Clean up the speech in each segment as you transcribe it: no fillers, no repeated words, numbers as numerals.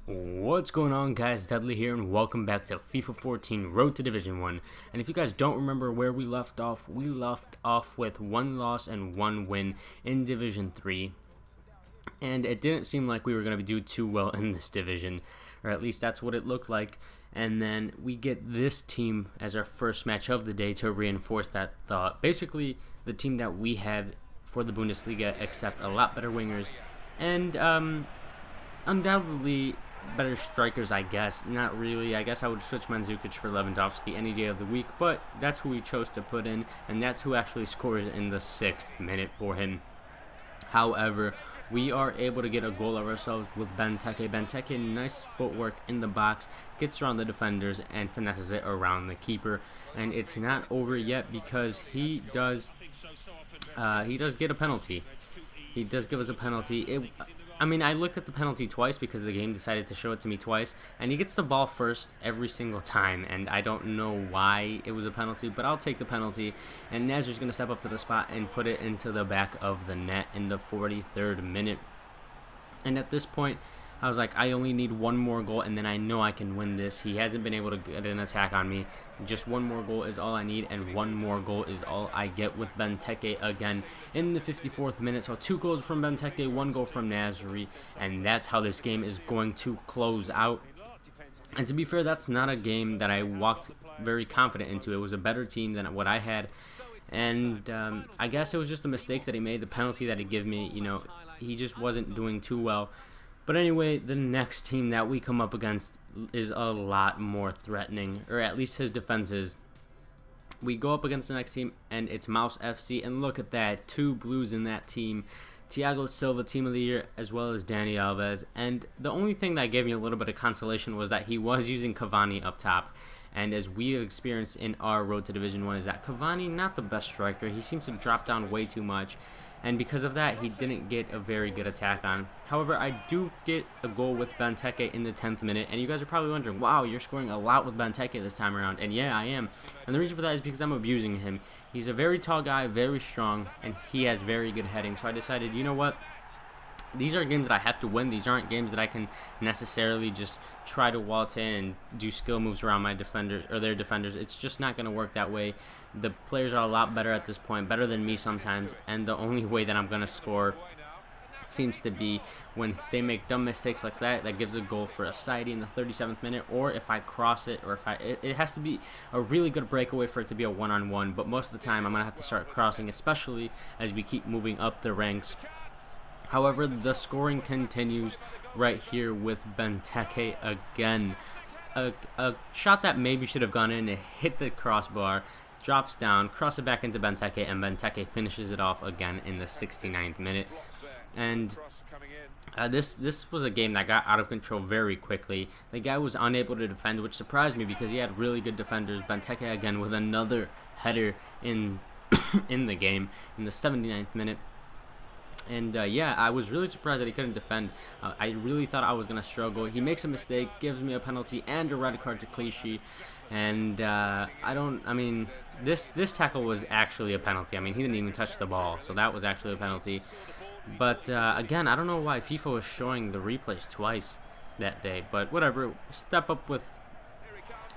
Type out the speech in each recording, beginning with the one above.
What's going on, guys? Dudley here, and welcome back to FIFA 14 Road to Division 1. And if you guys don't remember where we left off with one loss and one win in Division 3. And it didn't seem like we were going to do too well in this division, or at least that's what it looked like. And then we get this team as our first match of the day to reinforce that thought. Basically, the team that we have for the Bundesliga, except a lot better wingers and undoubtedly better strikers, I guess. Not really. I guess I would switch Mandzukic for Lewandowski any day of the week, but that's who we chose to put in, and that's who actually scores in the 6th minute for him. However, we are able to get a goal of ourselves with Benteke. Benteke, nice footwork in the box, gets around the defenders and finesses it around the keeper. And it's not over yet because he does get a penalty. He does give us a penalty. I mean, I looked at the penalty twice because the game decided to show it to me twice, and he gets the ball first every single time, and I don't know why it was a penalty, but I'll take the penalty, and Nazar's going to step up to the spot and put it into the back of the net in the 43rd minute. And at this point, I was like, I only need one more goal, and then I know I can win this. He hasn't been able to get an attack on me. Just one more goal is all I need, and one more goal is all I get with Benteke again in the 54th minute. So 2 goals from Benteke, 1 goal from Nasri, and that's how this game is going to close out. And to be fair, that's not a game that I walked very confident into. It was a better team than what I had, and I guess it was just the mistakes that he made, the penalty that he gave me. You know, he just wasn't doing too well. But anyway, the next team that we come up against is a lot more threatening, or at least his defense is. We go up against the next team, and it's Mouse FC, and look at that, 2 blues in that team. Thiago Silva, Team of the Year, as well as Dani Alves. And the only thing that gave me a little bit of consolation was that he was using Cavani up top. And as we have experienced in our road to Division 1, is that Cavani, not the best striker. He seems to drop down way too much. And because of that, he didn't get a very good attack on. However, I do get a goal with Benteke in the 10th minute. And you guys are probably wondering, wow, you're scoring a lot with Benteke this time around. And yeah, I am. And the reason for that is because I'm abusing him. He's a very tall guy, very strong, and he has very good heading. So I decided, you know what? These are games that I have to win. These aren't games that I can necessarily just try to waltz in and do skill moves around my defenders or their defenders. It's just not going to work that way. The players are a lot better at this point, better than me sometimes, and the only way that I'm going to score seems to be when they make dumb mistakes like that. That gives a goal for a side in the 37th minute, or if I cross it, or if it has to be a really good breakaway for it to be a one-on-one. But most of the time, I'm going to have to start crossing, especially as we keep moving up the ranks. However, the scoring continues right here with Benteke again. A shot that maybe should have gone in, it hit the crossbar, drops down, crosses it back into Benteke, and Benteke finishes it off again in the 69th minute. And this was a game that got out of control very quickly. The guy was unable to defend, which surprised me because he had really good defenders. Benteke again with another header in in the game in the 79th minute. And yeah, I was really surprised that he couldn't defend. I really thought I was going to struggle. He makes a mistake, gives me a penalty and a red card to Clichy. And this tackle was actually a penalty. I mean, he didn't even touch the ball, so that was actually a penalty. But again, I don't know why FIFA was showing the replays twice that day. But whatever, step up with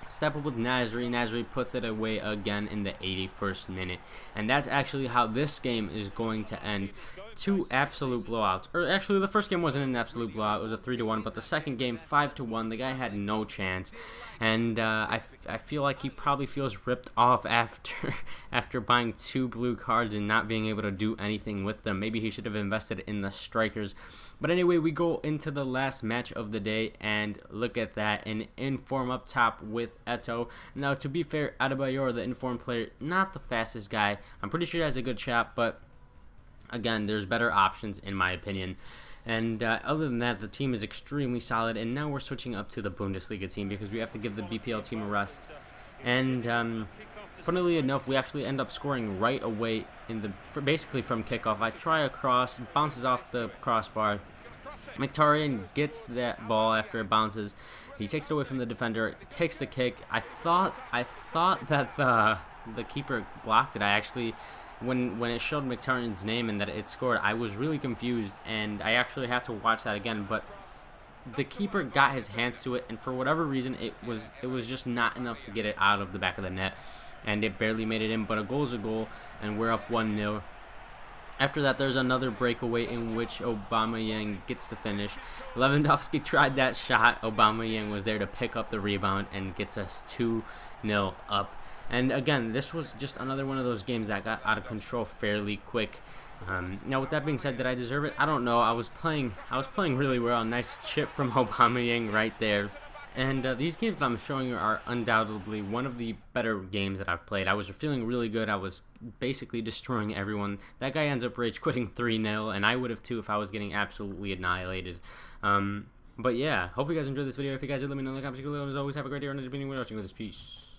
Nasri. Nasri puts it away again in the 81st minute. And that's actually how this game is going to end. 2 absolute blowouts. Or actually, the first game wasn't an absolute blowout. It was a 3-1. But the second game, 5-1. The guy had no chance. And I feel like he probably feels ripped off after buying 2 blue cards and not being able to do anything with them. Maybe he should have invested in the strikers. But anyway, we go into the last match of the day, and look at that, an inform up top with Eto'o. Now, to be fair, Adebayor, the informed player, not the fastest guy. I'm pretty sure he has a good shot, but again, there's better options in my opinion. And other than that, the team is extremely solid, and now we're switching up to the Bundesliga team because we have to give the BPL team a rest. And funnily enough, we actually end up scoring right away basically from kickoff. I try a cross, bounces off the crossbar. Mkhitaryan gets that ball after it bounces. He takes it away from the defender, takes the kick. I thought that the keeper blocked it. I actually when it showed Mkhitaryan's name and that it scored, I was really confused, and I actually had to watch that again. But the keeper got his hands to it, and for whatever reason, it was just not enough to get it out of the back of the net, and it barely made it in. But a goal's a goal, and we're up 1-0. After that, there's another breakaway in which Aubameyang gets the finish. Lewandowski tried that shot. Aubameyang was there to pick up the rebound and gets us 2-0 up. And again, this was just another one of those games that got out of control fairly quick. Now, with that being said, did I deserve it? I don't know. I was playing really well. Nice chip from Aubameyang right there. And these games that I'm showing you are undoubtedly one of the better games that I've played. I was feeling really good. I was basically destroying everyone. That guy ends up rage quitting 3-0, and I would have too if I was getting absolutely annihilated. But yeah, hope you guys enjoyed this video. If you guys did, let me know in the comments below. And as always, have a great day. And watching with this. Peace.